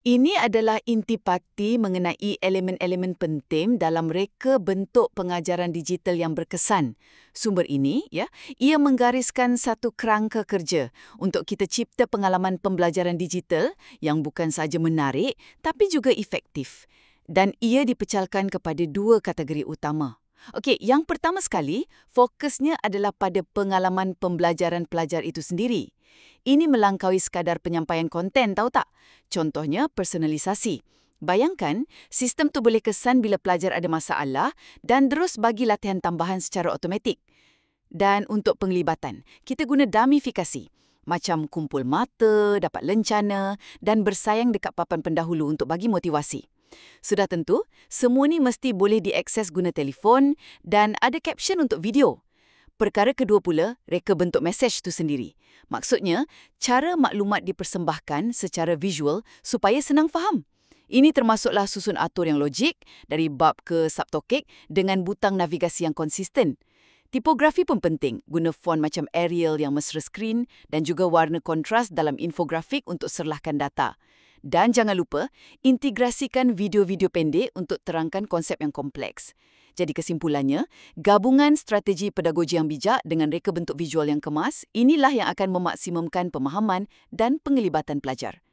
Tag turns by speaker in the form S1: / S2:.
S1: Ini adalah intipati mengenai elemen-elemen penting dalam reka bentuk pengajaran digital yang berkesan. Sumber ini, ia menggariskan satu kerangka kerja untuk kita cipta pengalaman pembelajaran digital yang bukan sahaja menarik tapi juga efektif. Dan ia dipecalkan kepada dua kategori utama. Okey, yang pertama sekali, fokusnya adalah pada pengalaman pembelajaran pelajar itu sendiri. Ini melangkaui sekadar penyampaian konten, tahu tak? Contohnya, personalisasi. Bayangkan, sistem tu boleh kesan bila pelajar ada masalah dan terus bagi latihan tambahan secara automatik. Dan untuk penglibatan, kita guna gamifikasi. Macam kumpul mata, dapat lencana dan bersayang dekat papan pendahulu untuk bagi motivasi. Sudah tentu, semua ni mesti boleh diakses guna telefon dan ada caption untuk video. Perkara kedua pula, reka bentuk mesej tu sendiri. Maksudnya, cara maklumat dipersembahkan secara visual supaya senang faham. Ini termasuklah susun atur yang logik dari bab ke subtopik dengan butang navigasi yang konsisten. Tipografi pun penting, guna font macam Arial yang mesra skrin dan juga warna kontras dalam infografik untuk serlahkan data. Dan jangan lupa, integrasikan video-video pendek untuk terangkan konsep yang kompleks. Jadi kesimpulannya, gabungan strategi pedagogi yang bijak dengan reka bentuk visual yang kemas, inilah yang akan memaksimumkan pemahaman dan penglibatan pelajar.